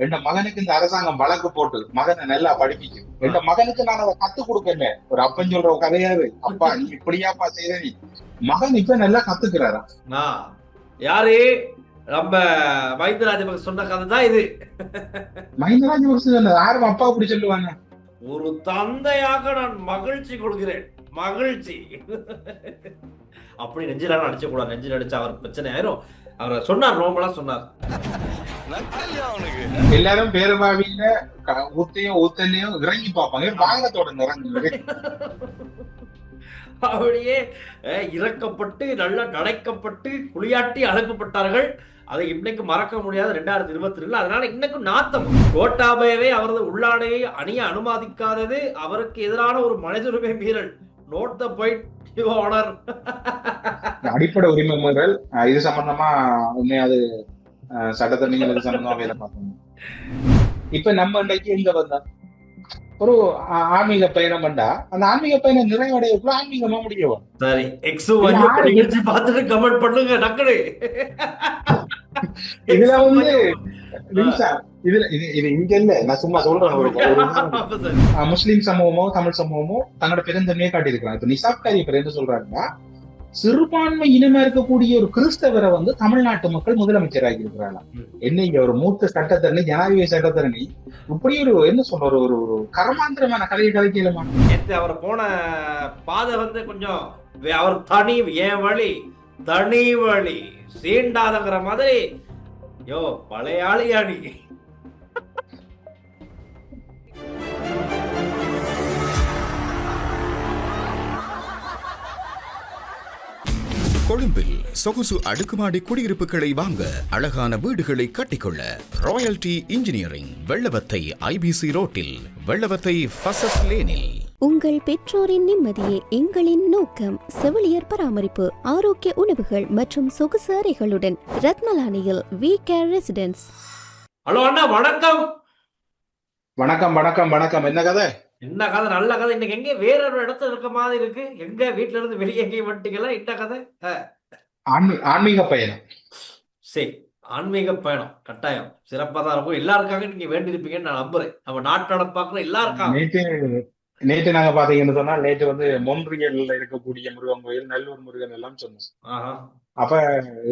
என் மகனுக்கு இந்த அரசாங்கம் வழக்கு போட்டு மகனை நல்லா படிப்பிக்கும். என் மகனுக்கு நான் அதை கத்து கொடுக்கல. ஒரு அப்பன் சொல்ற கதையாது, அப்பா நீ இப்படியாப்பா செய்த நீ. மகன் இப்ப நல்லா கத்துக்கிறாரா? யாரு நம்ம மஹிந்த ராஜபக்ச சொன்ன கதை தான் இது. மஹிந்த ராஜபக்ச யாரும் அப்பா அப்படி சொல்லுவாங்க? ஒரு தந்தையாக நான் மகிழ்ச்சி கொள்கிறேன், மகிழ்ச்சி. அப்படி நெஞ்சில அடிச்ச கூடாது, நெஞ்சில் அடிச்சா அவர் பிரச்சனை ஆயிரும். அவர் சொன்னார், ரோம்பலா சொன்னார். எல்லாரும் பேருபாவியில ஊத்தையும் ஊத்தலையும் இறங்கி பார்ப்பாங்க, வாகனத்தோட இறங்குது. அப்படியே இறக்கப்பட்டு நல்லா நடைக்கப்பட்டு குளியாட்டி அழைக்கப்பட்டார்கள். அதை இன்னைக்கு மறக்க முடியாது 2022. அதனால இன்னைக்கும் நாத்தம். கோட்டாபயவே அவரது உள்ளாடையை அணிய அனுமதிக்காதது அவருக்கு எதிரான ஒரு மனித உரிமை மீறல். Note the point your honour. அடிப்படை உரிமை மீறல். இது சம்பந்தமா உண்மையாது சட்டத்தரணிகள் இது சம்பந்தமா வேலை பார்க்கணும். இப்ப நம்ம இன்றைக்கு எங்க வந்தா ஒரு ஆன்மீக பயணம் பண்ணா அந்த ஆன்மீக பயணம் நிறைவடையக்குள்ள ஆன்மீகமா முடியும். சரி, நிகழ்ச்சி பார்த்துட்டு கமெண்ட் பண்ணுங்க டக்குனு. இதுல வந்து இதுல இது இங்க இல்ல, நான் சும்மா சொல்றேன். முஸ்லிம் சமூகமோ தமிழ் சமூகமோ தங்களோட பெருந்தன்மையை காட்டியிருக்கிறாங்க. இப்ப நிசாப்காரி பேர் என்ன சொல்றாங்கன்னா, சிறுபான்மை இனமா இருக்கக்கூடிய ஒரு கிறிஸ்தவரை வந்து தமிழ்நாட்டு மக்கள் முதலமைச்சராகி இருக்கிறாங்க. என்ன இங்க ஒரு மூத்த சட்டத்தரணி, ஜனாதிபதி சட்டத்தரணி, இப்படி ஒரு என்ன சொல்ற ஒரு ஒரு கர்மாந்திரமான கதையை கதைக்கலாமா? அவர் போன பாதை வந்து கொஞ்சம் அவர் தனி ஏன் வழி தனி வழி சீண்டாதங்கிற மாதிரி. யோ பழையாளியா நீ. கொழும்பில் சொகுசு அடுக்குமாடி குடியிருப்புகளை வாங்க, அழகான வீடுகளை கட்டிக்கொள்ள ராயல்டி இன்ஜினியரிங், வெள்ளவத்தை ஐபிசி ரோட்டில், வெள்ளவத்தை ஃபசஸ் லேனில். உங்கள் பெற்றோரின் நிம்மதியே எங்களின் நோக்கம். செவிலியர் பராமரிப்பு, ஆரோக்கிய உணவுகள் மற்றும் சொகுசு அறைகளுடன் ரத்மலானியில் வி கேர் ரெசிடென்ஸ். ஹலோ அண்ணா, வணக்கம். வணக்கம் வணக்கம் வணக்கம். என்ன கதை? என்ன கதை? நல்ல கதை. இன்னைக்கு எங்க வேற ஒரு இடத்துல இருக்க மாதிரி இருக்கு. எங்க வீட்டுல இருந்து வெளியே எங்கேயும் வந்துட்டீங்களா? என்ன கதை? ஆன்மீக பயணம். சரி, ஆன்மீக பயணம் கட்டாயம் சிறப்பா தான் இருக்கும். எல்லாருக்காக நீங்க வேண்டி இருப்பீங்கன்னு நான் நம்புறேன். நம்ம நாட்டு நடப்பாக்குற எல்லாருக்காக. நேற்று நாங்க பாத்தீங்கன்னு சொன்னா, நேற்று வந்து மொன்றியல்ல இருக்கக்கூடிய முருகன் கோயில், நல்லூர் முருகன் எல்லாம் சொன்னோம். அப்ப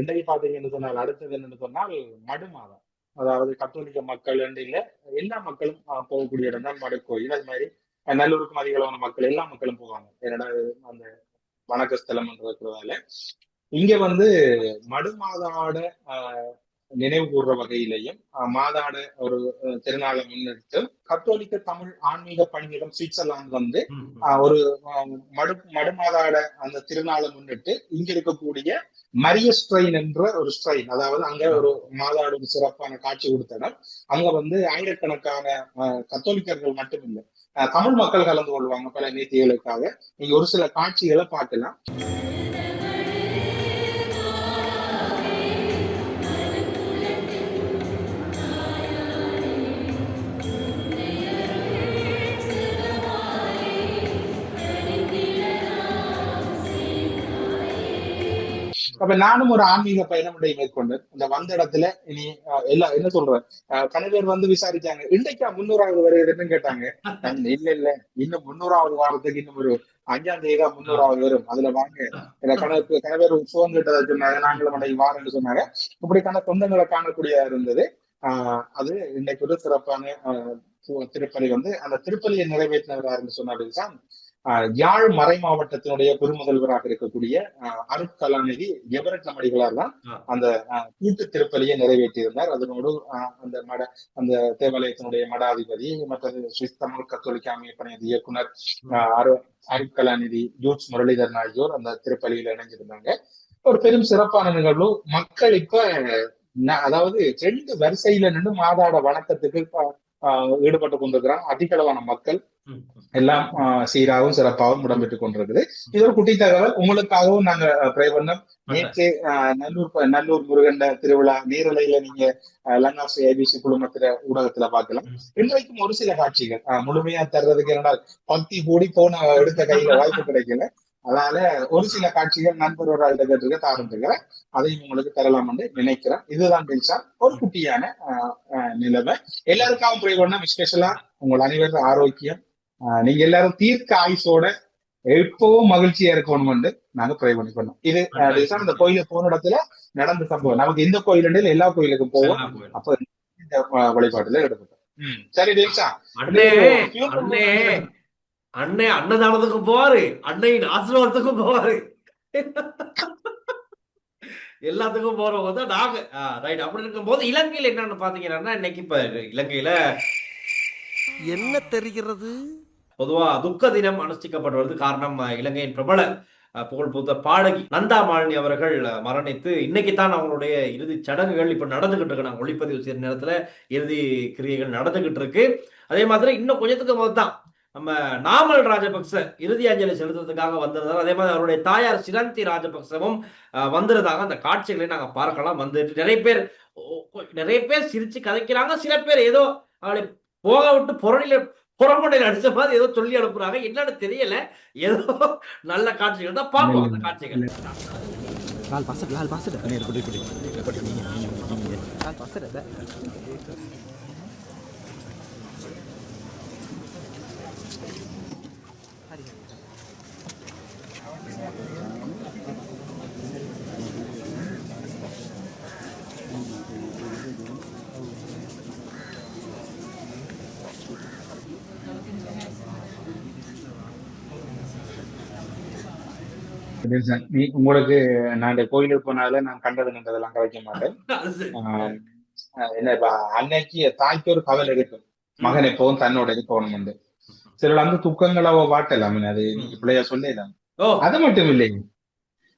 இன்றைக்கு பாத்தீங்கன்னு சொன்னால் அடுத்தது என்னன்னு சொன்னால் மடுமாதம். அதாவது கத்தோலிக்க மக்கள் இல்ல, எல்லா மக்களும் போகக்கூடிய இடம் தான் மடுக்கோயில். அது மாதிரி நல்லூருக்கும் அதிகளவான மக்கள், எல்லா மக்களும் போவாங்க. என்னடா அந்த வணக்க ஸ்தலம் இருக்கிறதால இங்க வந்து மடுமாதாட நினைவு கூறுற வகையிலையும் மாதாட ஒரு திருநாளை முன்னிட்டு கத்தோலிக்க தமிழ் ஆன்மீக பணியிடம் சுவிட்சர்லாந்து வந்து ஒரு மடுமாதாட அந்த திருநாளை முன்னிட்டு இங்க இருக்கக்கூடிய மரிய ஸ்ட்ரெயின் என்ற ஒரு ஸ்ட்ரெயின், அதாவது அங்க ஒரு மாதாடு ஒரு சிறப்பான காட்சி கொடுத்த இடம். அங்க வந்து ஆயிரக்கணக்கான கத்தோலிக்கர்கள் மட்டும் இல்லை, தமிழ் மக்கள் கலந்து கொள்வாங்க பல நீதிகளுக்காக. நீங்க ஒரு சில காட்சிகளை பார்க்கலாம். அப்ப நானும் ஒரு ஆன்மீக பயணம் மேற்கொண்டு இந்த வந்த இடத்துல இனி எல்லாம் என்ன சொல்றேன், கணவர் வந்து விசாரிச்சாங்க, இன்றைக்கா 300வது வருதுன்னு கேட்டாங்க. இல்ல இன்னும் 300வது வாரத்துக்கு இன்னும் ஒரு 5ஆம் தேதி தான் 300வது வரும், அதுல வாங்க. கணவர் போன் கிட்டதை சொன்னாங்க, நாங்களும் அன்றைக்கு வாரன்னு சொன்னாங்க. இப்படிக்கான சொந்தங்களை காணக்கூடிய இருந்தது. அது இன்னைக்கு ஒரு சிறப்பான திருப்பலி வந்து அந்த திருப்பலியை நிறைவேற்றினவராருன்னு சொன்னாருதான் யாழ் மறை மாவட்டத்தினுடைய பெருமுதல்வராக இருக்கக்கூடிய அருட்கலாநிதி எவரட் நமடிகளார் தான் அந்த கூட்டு திருப்பலியை நிறைவேற்றியிருந்தார். அதனோடு அந்த தேவாலயத்தினுடைய மடாதிபதி மற்றது சுவிஸ் தமிழ் கத்தோலிக்க ஆன்மீக பணியது இயக்குனர் அருட்கலாநிதி ஜோர்ஜ் முரளிதரன் ஆகியோர் அந்த திருப்பலியில இணைஞ்சிருந்தாங்க. ஒரு பெரும் சிறப்பான நிகழ்வு. மக்கள் இப்ப அதாவது 2 வரிசையில நின்று மாதாட வணக்கத்துக்கு ஈடுபட்டு கொண்டிருக்கிறாங்க. அதிகளவான மக்கள் எல்லாம் சீராகவும் சிறப்பாகவும் இடம்பெற்றுக் கொண்டிருக்குது. இது ஒரு குட்டி தகவல் உங்களுக்காகவும் நாங்க ப்ரே பண்ணோம். நேற்று நல்லூர் முருகன் திருவிழா நேரலையில நீங்க லங்காசி ஐபிசி குழுமத்துல ஊடகத்துல பார்க்கலாம். இன்றைக்கும் ஒரு சில காட்சிகள் முழுமையா தர்றதுக்கு என்னடா பக்தி கூடி போன எடுத்த கையில வாய்ப்பு கிடைக்கல. அதனால ஒரு சில காட்சிகள் நண்பர் ஒரு ஆள்கிட்ட கேட்டுக்க தாருந்துக்கிறேன், அதையும் உங்களுக்கு தரலாம் என்று நினைக்கிறேன். இதுதான் பெருசா ஒரு குட்டியான நிலைமை. எல்லாருக்காகவும் ப்ரே பண்ண, ஸ்பெஷலா உங்கள் அனைவரும் ஆரோக்கியம், நீங்க எல்லாரும் தீர்க்க ஆயுசோட எப்பவும் மகிழ்ச்சியா இருக்கணும்னு நாங்க ப்ரே பண்ணி பண்ணோம். இது இந்த கோயிலுக்கு போன இடத்துல நடந்த சம்பவம். நமக்கு இந்த கோயில் எல்லா கோயிலுக்கும் போவோம், அப்ப இந்த வழிபாட்டுல ஈடுபட்டோம். சரி தேசா, அண்ணே அண்ணே அண்ணே அன்னதானத்துக்கும் போவாரு, அன்னையின் ஆசீர்வாதத்துக்கும் போவாரு, எல்லாத்துக்கும் போறவங்க தான் நாங்க. ரைட். அப்படி இருக்கும் போது இலங்கையில என்னன்னு பாத்தீங்கன்னா, இன்னைக்கு இப்ப இலங்கையில என்ன தெரிகிறது, பொதுவா துக்க தினம் அனுஷ்டிக்கப்பட்டு வருது. காரணம், இலங்கையின் பிரபல புகழ்பூத்த பாடகி நந்தா மாலினி அவர்கள் மரணித்து இன்னைக்கு தான் அவங்களுடைய இறுதி சடங்குகள் இப்ப நடந்துகிட்டு இருக்கு. நாங்க ஒளிப்பதிவு செய்யற நேரத்துல இறுதி கிரியைகள் நடந்துகிட்டு இருக்கு. அதே மாதிரி இன்னும் கொஞ்சத்துக்கு போது தான் நம்ம நாமல் ராஜபக்ச இறுதி அஞ்சலி செலுத்துறதுக்காக வந்திருந்தார். அதே மாதிரி அவருடைய தாயார் சிரந்தி ராஜபக்சவும் வந்திருந்தாங்க. அந்த காட்சிகளை நாங்க பார்க்கலாம். வந்துட்டு நிறைய பேர் சிரிச்சு கதைக்கிறாங்க, சில பேர் ஏதோ அவளை போக விட்டு புறமண்டையில் அடிச்ச மாதிரி ஏதோ சொல்லி அனுப்புறாங்க. என்னன்னு தெரியல. ஏதோ நல்ல காட்சிகள் தான் பார்ப்போம். அந்த காட்சிகள் உங்களுக்கு நான் இந்த கோயிலுக்கு போனால நான் கண்டதுன்றதெல்லாம் கதைக்க மாட்டேன். என்ன இப்ப அன்னைக்கு தாய்க்கு ஒரு கவலை இருக்கும், மகன் எப்பவும் தன்னோட இருக்கணும். சில அந்த துக்கங்களை வாட்டலாம், அது பிள்ளையா சொல்லலாம். அது மட்டும் இல்லை,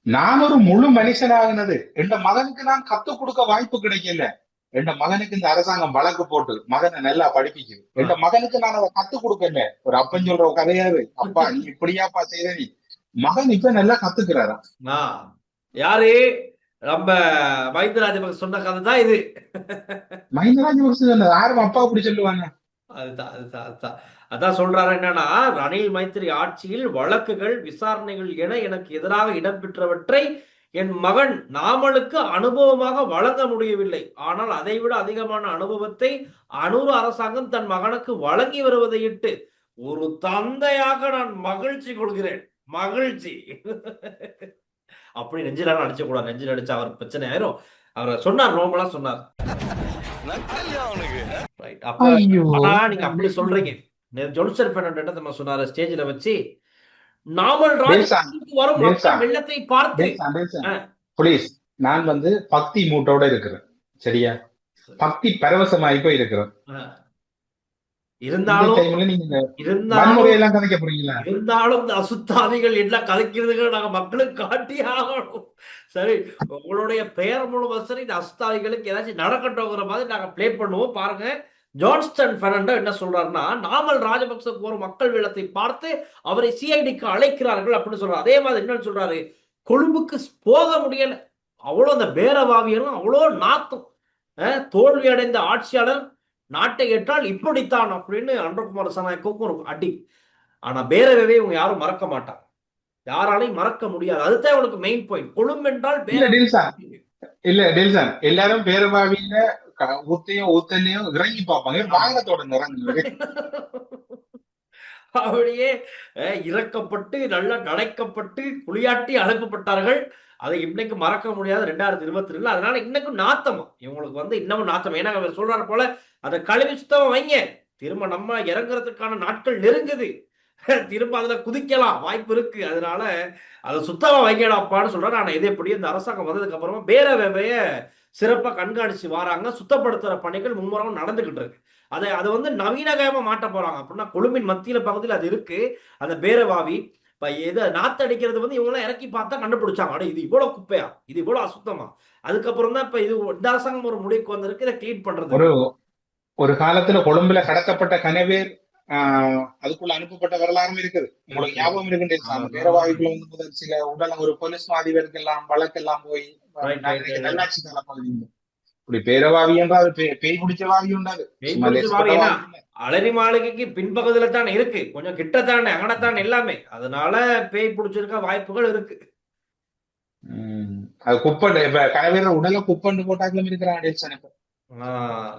நான் ஒரு முழு மனுஷனாகினது என் மகனுக்கு நான் கத்துக் கொடுக்க வாய்ப்பு கிடைக்கல. என் மகனுக்கு இந்த அரசாங்கம் வழக்கு போட்டு மகனை நல்லா படிப்பிக்குது. என் மகனுக்கு நான் அதை கத்துக் கொடுக்கல. ஒரு அப்பன் சொல்ற கதையாது, அப்பா நீ இப்படியாப்பா செய்த, நீ மகன் இப்ப நல்லா கத்துக்கிறாரா? யாரு? நம்ம மஹிந்த ராஜபக்ச சொன்ன கதை தான் இது. மஹிந்த ராஜபக்ச சொன்னது யாரும் அப்பா அப்படி சொல்லுவாங்க? அதான் சொல்றாரு. என்னன்னா, ரணில் மைத்திரி ஆட்சியில் வழக்குகள் விசாரணைகள் என எனக்கு எதிராக இடம்பெற்றவற்றை என் மகன் நாமலுக்கு அனுபவமாக வழங்க முடியவில்லை. ஆனால் அதைவிட அதிகமான அனுபவத்தை அனூர் அரசாங்கம் தன் மகனுக்கு வழங்கி வருவதையிட்டு ஒரு தந்தையாக நான் மகிழ்ச்சி கொள்கிறேன். மகிழ்ச்சி. அப்படி நெஞ்சில அடிச்ச கூடாது. நெஞ்சில் அடிச்சா அவர் பிரச்சனை ஆயிரும். அவர் சொன்னார், நோம்பலா சொன்னார். நீங்க அப்படி சொல்றீங்க. ஜொன்சன் பெர்னாண்டோ நம்ம சொன்னாரு ஸ்டேஜ்ல வச்சு, நாமல் ராஜபக்சவுக்கு வரும் மக்கள் வெள்ளத்தை பார்த்து, ப்ளீஸ், நான் பக்தி மூட்டோட இருக்கிறேன், சரியா? பக்தி பரவசமாயி போய் இருக்கிறேன். இருந்தாலும் இந்த அசுத்தாவிகள் எல்லாம் கதைக்கிறதுக்கு நாங்க மக்களுக்கு காட்டி ஆகணும். சரி, உங்களுடைய பெயர் முழுவதும் சரி, இந்த அசுத்தாவிகளுக்கு ஏதாச்சும் நடக்கட்டும்ங்கிற மாதிரி நாங்க பிளே பண்ணுவோம். பாருங்க, ஜான்ஸ்டன் பெர்னாண்டோ என்ன சொல்றாருன்னா, நாமல் ராஜபக்சவுக்கு ஒரு மக்கள் வெள்ளத்தை பார்த்து அவரை சிஐடிக்கு அழைக்கிறார்கள் அப்படின்னு சொல்றாரு. அதே மாதிரி என்னன்னு சொல்றாரு, கொழும்புக்கு போக முடியல, அவ்வளவு அந்த பேரவாவியரும் அவ்வளோ நாத்தம், தோல்வி அடைந்த ஆட்சியாளர் நாட்டை ஏற்றால் இப்படித்தான் அப்படின்னு அன்றகுமார் சனாயக்கும் ஒரு அடி. ஆனா பேரவே இவங்க யாரும் மறக்க மாட்டாங்க, யாராலையும் மறக்க முடியாது. அதுதான் உனக்கு மெயின் பாயிண்ட். கொழும்பு என்றால் இல்ல டெல்சன், எல்லாரும் பேரவாவியில ஊத்தையும் ஊத்தலையும் இறங்கி பார்ப்பாங்க, வாகனத்தோட நிறங்க அப்படியே இறக்கப்பட்டு நல்லா நடைக்கப்பட்டு குளியாட்டி அனுப்பப்பட்டார்கள். அதை இன்னைக்கு மறக்க முடியாது 2022. அதனால இன்னைக்கும் நாத்தமா இவங்களுக்கு இன்னமும் நாத்தம். ஏன்னா அவர் சொல்றாரு போல, அதை கழுவி சுத்தமா வைங்க, திரும்ப நம்ம இறங்குறதுக்கான நாட்கள் நெருங்குது, திரும்ப அதுல குதிக்கலாம் வாய்ப்பு இருக்கு, அதனால அதை சுத்தமா வைங்கடாப்பான்னு சொல்றாரு. ஆனா இதே எப்படி இந்த அரசாங்கம் வந்ததுக்கு அப்புறமா பேரவைய சிறப்பா கண்காணிச்சு வராங்க. சுத்தப்படுத்துற பணிகள் மும்முரம் நடந்துகிட்டு இருக்கு. அதை நவீனகமா மாட்ட போறாங்க. அப்படின்னா கொழும்பின் மத்தியில பகுதியில் அது இருக்கு, அந்த பேரவாவி. நாத்தடிக்கிறது இவங்க இறக்கி பார்த்தா கண்டுபிடிச்சாங்க, இது இவ்வளவு குப்பையா, இது இவ்வளவு அசுத்தமா. அதுக்கப்புறம் தான் இப்ப இது இந்த அரசாங்கம் ஒரு முடிவுக்கு வந்திருக்கு, இதை கிளீன் பண்றது. ஒரு காலத்துல கொழும்புல கடத்தப்பட்ட கனவேர் அதுக்குள்ள அனுப்பப்பட்ட வரலாறும் இருக்குது. உங்களுக்கு ஞாபகம் இருக்குன்னு பேரவாவிக்குள்ள முதல் சில உடல் ஒரு போலீஸ் மாதிபருக்கு எல்லாம் வழக்கெல்லாம் போய் நல்லாட்சி கால பகுதி இப்படி பேரவாவி என்றால் பேய் பிடிச்ச வாவி உண்டாது. பேய் சும்மா பிடிச்ச லேசுப்பட்ட வாவி என்ன? வாவி இல்லை. அலரி மாளிகைக்கு பின்பகுதியில தானே இருக்கு, கொஞ்சம் கிட்டத்தானே, அங்கனத்தானே எல்லாமே. அதனால பேய் பிடிச்சிருக்க வாய்ப்புகள் இருக்கு. அது குப்பை இப்ப கனவேற உடல குப்பண்டு போட்டாக்களும் இருக்கிறான் டெல்சன் இப்ப.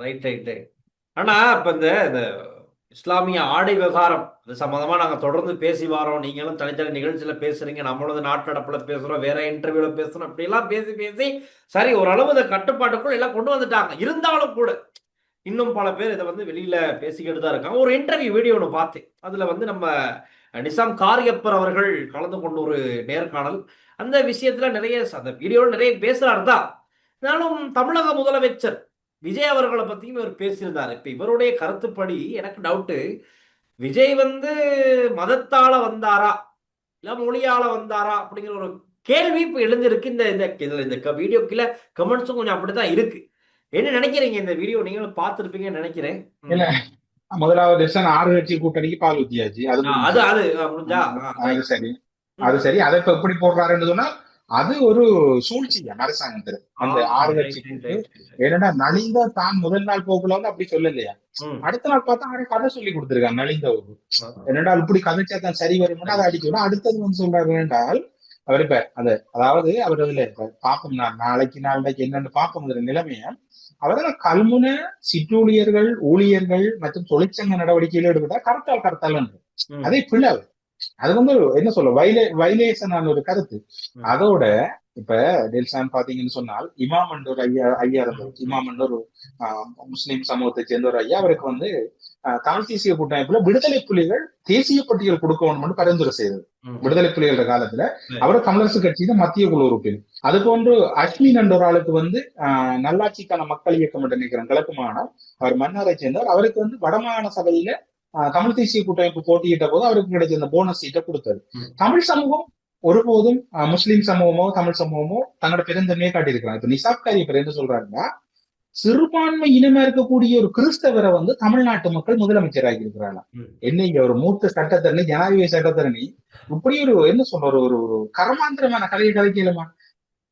Right right right. ஆனா இப்ப இந்த இந்த இஸ்லாமிய ஆடை விவகாரம் இது சம்பந்தமா நாங்க தொடர்ந்து பேசி வரோம். நீங்களும் தனித்தனி நிகழ்ச்சியில பேசுறீங்க, நம்மளது நாட்டு நடப்புல பேசுறோம், வேற இன்டர்வியூல பேசுறோம், இப்படி எல்லாம் பேசி பேசி சரி ஓரளவு இந்த கட்டுப்பாட்டுக்குள் எல்லாம் கொண்டு வந்துட்டாங்க. இருந்தாலும் கூட இன்னும் பல பேர் இதை வந்து வெளியில பேசிக்கிட்டு தான் இருக்காங்க. ஒரு இன்டர்வியூ வீடியோ ஒன்று பார்த்தேன். அதுல வந்து நம்ம நிசாம் காரியப்பர் அவர்கள் கலந்து கொண்ட ஒரு நேர்காணல். அந்த விஷயத்துல நிறைய அந்த வீடியோவில் நிறைய பேசுறாரு தான். இருந்தாலும் தமிழக முதலமைச்சர் விஜய் அவர்களை பத்தியும் இவர் பேசியிருந்தார். இப்ப இவருடைய கருத்துப்படி எனக்கு டவுட்டு, விஜய் வந்து மதத்தால வந்தாரா இல்ல மொழியால வந்தாரா அப்படிங்கிற ஒரு கேள்வி இப்ப எழுந்திருக்கு. இந்த வீடியோ கீழே கமெண்ட்ஸும் கொஞ்சம் அப்படித்தான் இருக்கு. என்ன நினைக்கிறீங்க? இந்த வீடியோ நீங்களும் பார்த்திருப்பீங்கன்னு நினைக்கிறேன். இல்ல, முதலாவது டெல்சன் 6 கட்சி கூட்டணிக்கு பால் ஊத்தியாச்சு. அது முடிஞ்சா அது சரி, அது சரி. அதை இப்ப எப்படி போடுறாருன்னு சொன்னா அது ஒரு சூழ்ச்சியா அரசாங்கத்துல அந்த 6 கட்சி கூட்டு. ஏன்னா நலிந்த தான் முதல் நாள் போக்குல வந்து அப்படி சொல்லலையா, அடுத்த நாள் பார்த்தா அவரை கதை சொல்லி கொடுத்திருக்காங்க நலிந்த ஒரு. என்னடா இப்படி கதைச்சா தான் சரி வரும்னா அதை அடிக்கணும். அடுத்தது வந்து சொல்றாரு என்றால் அவர் இப்ப அதாவது அவர் அதுல பார்ப்போம், நாளைக்கு என்னன்னு பார்ப்போம் நிலைமைய. அவரால் கல்முனை சிற்றூழியர்கள் ஊழியர்கள் மற்றும் தொழிற்சங்க நடவடிக்கையில் ஈடுபட்டா கருத்தால் அதே பிள்ளை. அது வந்து என்ன சொல்ல வைலேஷனான ஒரு கருத்து. அதோட இப்ப டெல்சான் பாத்தீங்கன்னு சொன்னால் இமாம் என்ற ஒரு ஐயா இருந்தவர். இமாம் என்ற ஒரு முஸ்லிம் சமூகத்தை சேர்ந்த ஒரு ஐயா. அவருக்கு வந்து தமிழ் தேசிய கூட்டமைப்புல விடுதலை புலிகள் தேசிய பட்டியல் கொடுக்கணும்னு பரிந்துரை செய்தது. விடுதலை புலிகள காலத்துல அவர் தமிழரசு கட்சியில மத்திய குழு உறுப்பினர். அது போன்று அஸ்மின் என்ற ஒரு ஆளுக்கு வந்து நல்லாட்சிக்கான மக்கள் இயக்கம் என்று நினைக்கிறேன் கிழக்கு மாகாணம், அவர் மன்னாரை சேர்ந்தவர். அவருக்கு வந்து வடமாகாண சபையில தமிழ் தேசிய கூட்டமைப்பு போட்டியிட்ட போது அவருக்கு கிடைச்ச அந்த போனஸ் சீட்டை கொடுத்தது. தமிழ் சமூகம் ஒருபோதும் முஸ்லிம் சமூகமோ தமிழ் சமூகமோ தங்களோட பெருந்தன்மையை காட்டியிருக்கிறாங்க. இப்ப நிசாப் காரியப்பர் என்ன சொல்றாருன்னா, சிறுபான்மை இனமா இருக்கக்கூடிய ஒரு கிறிஸ்தவரை வந்து தமிழ்நாட்டு மக்கள் முதலமைச்சராகி இருக்கிறாங்க. என்ன ஒரு மூத்த சட்டத்தரணி, ஜனாதிபதி சட்டத்தரணி, இப்படி ஒரு என்ன சொல்ற ஒரு கர்மாந்திரமான கதையை கதைக்கலுமா?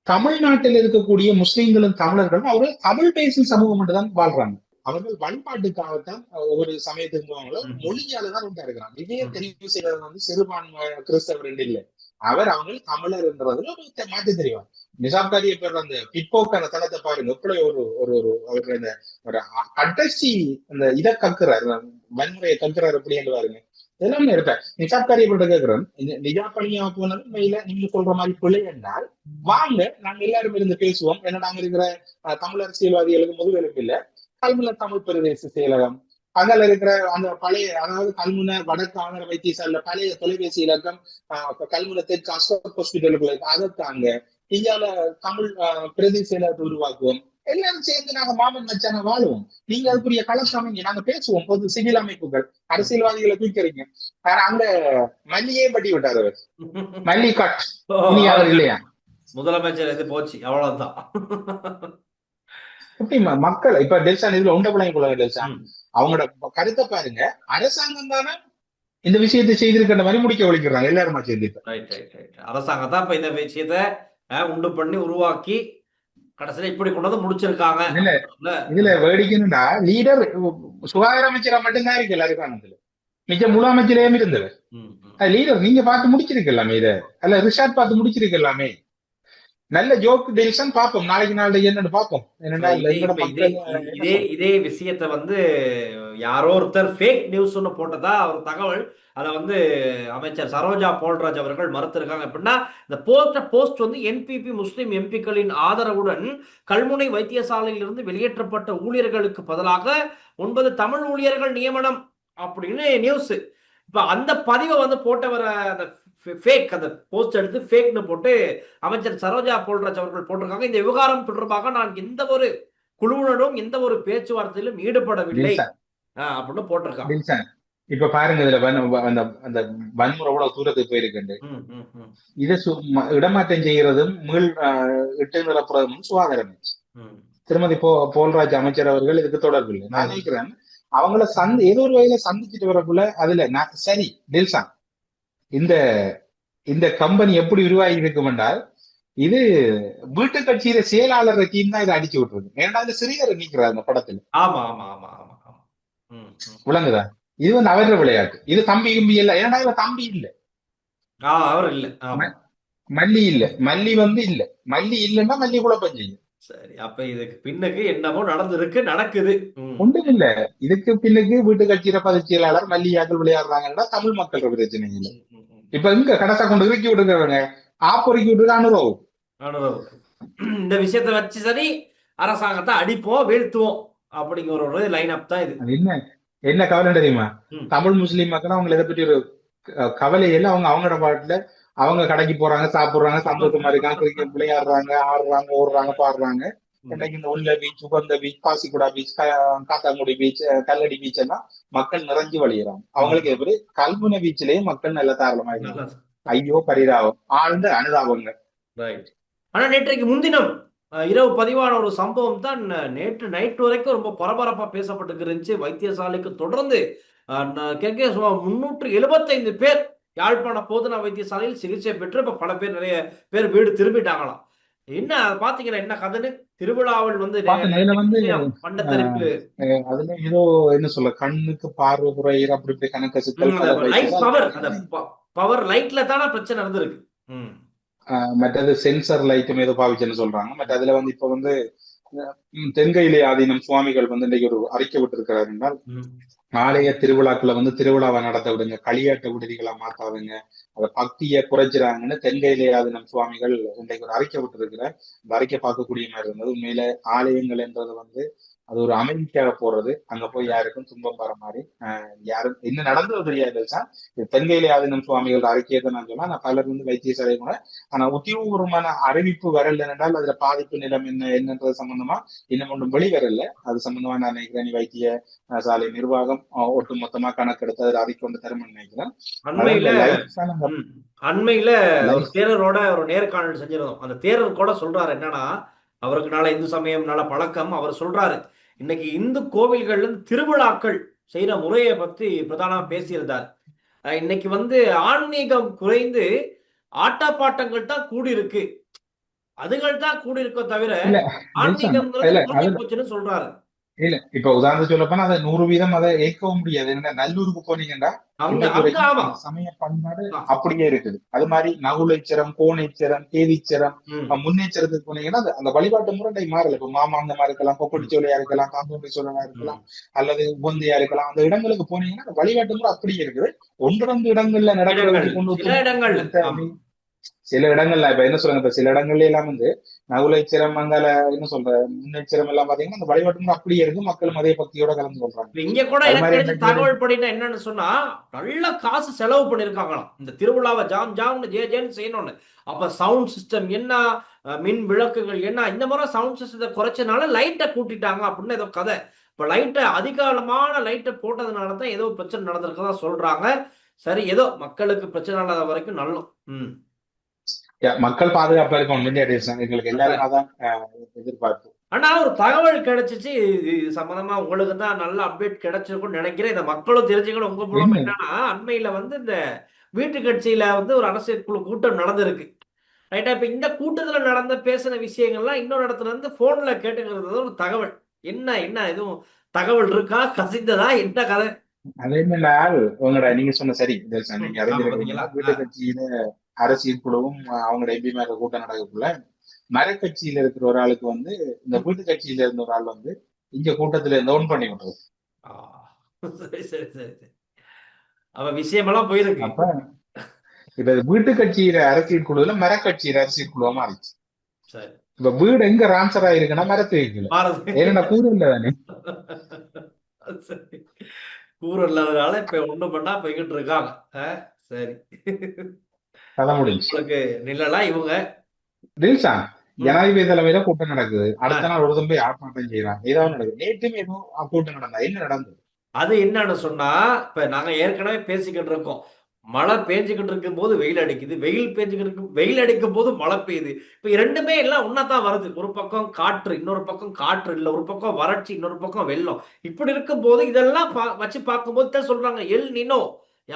தமிழ்நாட்டில் இருக்கக்கூடிய முஸ்லிம்களும் தமிழர்களும் அவர்கள் தமிழ் பேசும் சமூகம் மட்டும்தான் வாழ்றாங்க. அவர்கள் வழிபாட்டுக்காகத்தான் ஒவ்வொரு சமயத்துக்கு போவாங்களோ மொழியாலதான் உண்டா இருக்கிறாங்க. விஜய தெரிவு செய்வது வந்து சிறுபான்மை கிறிஸ்தவர் என்று இல்லை, அவங்க தமிழர் என்றதுல மாற்றி தெரியும். நிசாம் காரியப்பர் அந்த பிற்போக்கான தளத்தை பாருங்க, எப்படி அவருக்கு அந்த ஒரு கடைசி அந்த இதை கக்குறாரு, வன்முறையை கக்குறாரு எப்படி என்று பாருங்க. எல்லாமே இருப்பேன். நிசாப் காரியப்பட்ட கேட்கிறேன், நிஜாப்பணியா போனது மெயில நீங்க சொல்ற மாதிரி பிள்ளை என்றால் வாங்க நாங்க எல்லாரும் இருந்து பேசுவோம். ஏன்னா நாங்க இருக்கிற தமிழ் அரசியல்வாதிகளுக்கு முதுகெலும்பு இல்லை. கல்முனை தமிழ் பிரதேச செயலகம், அங்கே இருக்கிற அந்த பழைய, அதாவது கல்முனை வடக்கு ஆதார வைத்தியசாலையில பழைய தொலைபேசி இலக்கம், கல்முனை தெற்கு அசோக் ஹாஸ்பிட்டலுக்குள்ள அதற்காங்க இந்தியாவில தமிழ் பிரதேச செயலகத்தை உருவாக்குவோம். எல்லாரும் சேர்ந்து நாங்க மாமன் மச்சான வாழுவோம். நீங்க அதுக்குரிய களம் நாங்க பேசுவோம். பொது சிவில் அமைப்புகள் அரசியல்வாதிகளை தூக்கிறீங்க. அங்க மல்லியே பட்டி விட்டாரு அவர், மல்லி காட் இல்லையா முதலமைச்சர் எது போச்சு அவ்வளவுதான். மக்கள் இப்ப டெல்சான் இதுல உண்டபுலாங்க டெல்சான் அவங்களோட கருத்தை பாருங்க. அரசாங்கம் தானே இந்த விஷயத்தை செய்திருக்கிற மாதிரி முடிக்க ஒழிக்கிறாங்க எல்லாருமா சேர்ந்து. அரசாங்கம் தான் இப்ப இந்த விஷயத்த உண்டு பண்ணி உருவாக்கி கடைசியில இப்படி கொண்டு வந்து முடிச்சிருக்காங்க. இதுல வேடிக்கணும்னா லீடர் சுகாதார அமைச்சரா மட்டும்தான் இருக்கு எல்லாருக்கானதுல, மிச்ச முழு அமைச்சரையும் இருந்தவர் லீடர். நீங்க பார்த்து முடிச்சிருக்கலாமே, இதை அல்ல ரிஷாட் பார்த்து முடிச்சிருக்கலாமே. நல்ல ஜோக் டெல்சன் பாப்போம், நாளைக்கு என்னன்னு பாப்போம். இதே விஷயத்த வந்து யாரோ ஒருத்தர் ஃபேக் நியூஸ் ஒன்று போட்டதா ஒரு தகவல், அதை வந்து அமைச்சர் சரோஜா போல்ராஜ் அவர்கள் மறுத்திருக்காங்க. எப்படின்னா, இந்த போஸ்ட் வந்து என்பிபி முஸ்லிம் எம்பிக்களின் ஆதரவுடன் கல்முனை வைத்தியசாலையிலிருந்து வெளியேற்றப்பட்ட ஊழியர்களுக்கு பதிலாக 9 தமிழ் ஊழியர்கள் நியமனம் அப்படின்னு நியூஸ். இப்ப அந்த பதிவை வந்து போட்டவர அந்த ஃபேக், அந்த போஸ்ட் எடுத்து ஃபேக்னு போட்டு அமைச்சர் சரோஜா போல்ராஜ் அவர்கள் போட்டிருக்காங்க. இந்த விவகாரம் தொடர்பாக நான் எந்த ஒரு குழுவுடனும் எந்த ஒரு பேச்சுவார்த்தையிலும் ஈடுபடவில்லை அப்படின்னு போட்டிருக்காங்க. இப்ப பாருங்க, இதுல அந்த வன்முறை எவ்வளவு தூரத்துக்கு போயிருக்கு. இதை இடமாற்றம் செய்யறதும் மீள் இட்டு நிரப்புறதும் சுகாதார அமைச்சு திருமதி போல்ராஜ் அமைச்சர் அவர்கள் இதுக்கு தொடர்பு இல்லை. நான் நினைக்கிறேன் அவங்கள ஏதோ ஒரு வகையில சந்திச்சுட்டு வரக்குள்ள அதுல சரி டெல்சான் இந்த கம்பெனி எப்படி உருவாகி இருக்கும் என்றால், இது வீட்டு கட்சியில செயலாளர் டீம் தான் இதை அடிச்சு விட்டுருது. ஏன்னா இந்த சிறியர் நிக்கிறார் அந்த படத்துல. ஆமா ஆமா ஆமா ஆமா ஆமா. ம், ம். விளங்குதா? இது வந்து அவர விளையாட்டு. இது தம்பி கிம்பி இல்ல. ஏன்னா இவ தம்பி இல்ல, அவர் இல்ல. ஆமா. மல்லி இல்ல, மல்லி வந்து இல்ல. மல்லி இல்லைன்னா மல்லி குழப்பம் செய்யும். சரி, அப்ப இதுக்கு பின்னுக்கு என்னமோ நடந்திருக்கு, நடக்குது. ம். ஒன்றும் இல்ல. இதுக்கு பின்னுக்கு வீட்டு கட்சியில பொதுச் செயலாளர் மல்லியாக்கள் விளையாடுறாங்கன்னா தமிழ் மக்கள் பிரச்சனை இல்லை. ம், ம், ம். இப்ப இங்க கடைசா கொண்டு இறுக்கி விட்டுருக்காங்க, ஆப்பொறுக்கி விட்டுருக்க அனுபவம். அனுபவம். இந்த விஷயத்தை வச்சு சரி அரசாங்கத்தை அடிப்போம் வீழ்த்துவோம் அப்படிங்கிற ஒரு லைன் அப் தான் இது. அது என்ன என்ன கவலை தெரியுமா? ம். தமிழ் முஸ்லீம் மக்கள் அவங்களை இதை பற்றி ஒரு கவலை இல்லை. அவங்க அவங்களோட பாட்டுல அவங்க கடைக்கு போறாங்க, சாப்பிடுறாங்க, சந்தோஷமா இருக்காங்க, கிரிக்கெட் விளையாடுறாங்க, ஆடுறாங்க, ஓடுறாங்க, பாடுறாங்க. ம். இன்னைக்கு இந்த உள்ள பீச், உகந்த beach, Pasikudah beach, Kattankudy beach, Kallady beach எல்லாம் மக்கள் நிறைஞ்சு வழியிறாங்க. அவங்களுக்கு எப்படி கல்முனை பீச்சிலேயே மக்கள் நல்ல தாராளமா இருக்காங்க. நல்லது. ஐயோ பரிதாபம், ஆழ்ந்த அனுதாபங்க. ரைட். ஆனா நேற்றைக்கு முன்தினம் இரவு பதிவான ஒரு சம்பவம் தான் நேற்று நைட் வரைக்கும் ரொம்ப பரபரப்பா பேசப்பட்டு இருந்துச்சு. வைத்தியசாலைக்கு தொடர்ந்து 375 பேர் யாழ்ப்பாண போதனா வைத்தியசாலையில் சிகிச்சை பெற்று இப்ப பல பேர், நிறைய பேர் வீடு திரும்பிட்டாங்களாம். என்ன பாத்தீங்கன்னா என்ன கதைன்னு, திருவிழாவில் வந்து இதுல வந்து மண்டத்தரிப்பு, அதுல ஏதோ என்ன சொல்ல, கண்ணுக்கு பார்வை குறையிற அப்படி இப்படி கணக்கு சிக்கல் லைட் பவர், அந்த பவர் லைட்ல தானே பிரச்சனை நடந்திருக்கு. மற்றது சென்சர் லைட்டும் ஏதோ பாவிச்சுன்னு சொல்றாங்க. பட் அதுல வந்து இப்ப வந்து தென்கையிலே ஆதீனம் சுவாமிகள் வந்து இன்னைக்கு ஒரு அறிக்கை விட்டிருக்கிறார் என்றால், ஆலய திருவிழாக்களை வந்து திருவிழாவை நடத்த விடுங்க, களியாட்ட விடுதிகளை மாத்தாதுங்க, அதை பக்தியை குறைச்சிறாங்கன்னு தென்கையிலே ஆதீனம் சுவாமிகள் இன்றைக்கு ஒரு அறிக்கை விட்டுருக்கிறார். அந்த அறிக்கை பார்க்கக்கூடிய மாதிரி இருந்தது. உண்மையில ஆலயங்கள் என்றது வந்து அது ஒரு அமைதிக்காக போறது, அங்க போய் யாருக்கும் துன்பம் வர மாதிரி யாரும் என்ன நடந்தது தெரியாது சார். தென்கையிலே ஆதீனம் சுவாமிகள் அறிக்கையை நான் சொன்னா, நான் பலர் வந்து வைத்தியசாலை கூட, ஆனா உத்தியோகபூர்வமான அறிவிப்பு வரல என்றால் அதுல பாதிப்பு நிலம் என்னன்றது சம்பந்தமா இன்னும் ஒன்றும் வெளிவரல. அது சம்பந்தமா நான் நினைக்கிறேன் வைத்திய சாலை நிர்வாகம் ஒட்டுமொத்தமா கணக்கெடுத்து அதில் அறிக்கை கொண்டு தரும்னு நினைக்கிறேன். அண்மையில ஒரு தேரரோட ஒரு நேர்காணல் செஞ்சிருந்தோம். அந்த தேரர் கூட சொல்றாரு என்னன்னா, அவருக்கு நாள இந்து சமயம் நல்ல பழக்கம். அவர் சொல்றாரு, இன்னைக்கு இந்து கோவில்கள்ல திருவிழாக்கள் செய்யற முறையை பத்தி பிரதானமா பேசியிருந்தார். இன்னைக்கு வந்து ஆன்மீகம் குறைந்து ஆட்டப்பாட்டங்கள் தான் கூடி இருக்கு, அதுகள் தான் கூடி இருக்கோ தவிர ஆன்மீகம் போச்சுன்னு சொல்றாரு. இல்ல இப்ப உதாரணத்துக்கு சொல்லப்போனா அதை 100% அதை ஏற்கவும் முடியாது. என்ன நல்லூருக்கு போனீங்கன்னா சமய பண்பாடு அப்படியே இருக்குது. அது மாதிரி நகுலைச்சரம், கோணைச்சரம், தேவிச்சரம், முன்னேச்சரத்துக்கு போனீங்கன்னா அந்த வழிபாட்டு முறை மாறல. இப்ப மாமாந்தமா இருக்கலாம், கொப்படி சோலையா இருக்கலாம், காம்பவுண்டி சோழனா இருக்கலாம், அல்லது உபந்தையா இருக்கலாம். அந்த இடங்களுக்கு போனீங்கன்னா அந்த வழிபாட்டு முறை அப்படியே இருக்குது. 1-2 இடங்கள்ல நடக்கிறதுக்கு கொண்டு சில இடங்கள்ல இப்ப என்ன சொல்றாங்க, இப்ப சில இடங்கள்ல எல்லாம் வந்து நகுலைச்சரம், அங்கால என்ன சொல்ற முன்னெச்சரம் எல்லாம் பாத்தீங்கன்னா அந்த வழிபாட்டு முறை அப்படியே இருக்கு. மக்களும் அதே பக்தியோட கலந்து கொள்றாங்க. இங்க கூட எனக்கு தகவல் படினா என்னன்னு சொன்னா, நல்ல காசு செலவு பண்ணிருக்காங்களாம் இந்த திருவிழாவை ஜாம் ஜாம்னு ஜேன்னு செய்யணும்னு. அப்ப சவுண்ட் சிஸ்டம் என்ன, மின் விளக்குகள் என்ன, இந்த மாதிரி சவுண்ட் சிஸ்டத்தை குறைச்சனால லைட்டை கூட்டிட்டாங்க அப்படின்னு ஏதோ கதை. இப்ப லைட்டை அதிகாலமான லைட்டை போட்டதுனாலதான் ஏதோ பிரச்சனை நடந்திருக்கதா சொல்றாங்க. சரி, ஏதோ மக்களுக்கு பிரச்சனை இல்லாத வரைக்கும் நல்லோம். மக்கள் பாதுகாப்பா இருக்கும் எங்களுக்கு எல்லாரும் அதான் எதிர்பார்ப்பு. ஆனா ஒரு தகவல் கிடைச்சிச்சு, இது சம்பந்தமா உங்களுக்கு தான் நல்ல அப்டேட் கிடைச்சிருக்கும்னு நினைக்கிறேன். இந்த மக்களும் தெரிஞ்சுக்கணும். உங்க மூலம் என்னன்னா, அண்மையில வந்து இந்த வீட்டு கட்சியில வந்து ஒரு அரசியல் குழு கூட்டம் நடந்திருக்கு, ரைட்டா? இப்ப இந்த கூட்டத்துல நடந்த பேசின விஷயங்கள்லாம் இன்னொரு இடத்துல இருந்து போன்ல கேட்டுக்கிறது ஒரு தகவல். என்ன என்ன எதுவும் தகவல் இருக்கா, கசிந்ததா, என்ன கதை? அது என்னன்னா, உங்களோட நீங்க சொன்ன சரி, நீங்க அறிஞர் வீட்டு கட்சியில அரசியல் குழுவும் அவங்களோட எம்பி மேல கூட்டம் நடக்கக்குள்ள மரக்கட்சியில இருக்கிற ஒரு ஆளுக்கு வந்து இந்த வீட்டு கட்சியில இருந்த ஒரு ஆள் வந்து இங்க கூட்டத்துல டவுன் பண்ணி விடுறது. சரி சரி சரி, அவ விஷயமெல்லாம் போயிருக்கு. அப்ப இப்ப வீட்டு கட்சியில அரசியல் குழுல மரக்கட்சியில அரசியல் குழுவா மாறிச்சு. இப்ப வீடு எங்க ரான்சர் ஆயிருக்குன்னா மரத்து வைக்கல, ஏன்னா கூறு இல்ல தானே. கூறு இல்லாதனால இப்ப ஒண்ணும் பண்ணா போய்கிட்டு இருக்காங்க. சரி, நிழலா இவங்க ஜனாதிபதி தலைமையில கூட்டம் நடக்குது, அடுத்த நாள் ஒரு தம்பி ஆர்ப்பாட்டம் செய்யறாங்க, ஏதாவது நடக்குது. நேற்றுமே எதுவும் கூட்டம் நடந்தா என்ன நடந்தது? அது என்னன்னு சொன்னா, இப்ப நாங்க ஏற்கனவே பேசிக்கிட்டு இருக்கோம், மழை பேஞ்சுக்கிட்டு இருக்கும் போது வெயில் அடிக்குது, வெயில் அடிக்கும் போது மழை பெய்யுது. இப்ப ரெண்டுமே எல்லாம் ஒன்னாதான் வருது. ஒரு பக்கம் காற்று, இன்னொரு பக்கம் காற்று இல்ல, ஒரு பக்கம் வறட்சி, இன்னொரு பக்கம் வெள்ளம். இப்படி இருக்கும் போது இதெல்லாம் வச்சு பார்க்கும்போது தான் சொல்றாங்க எல் நினோ.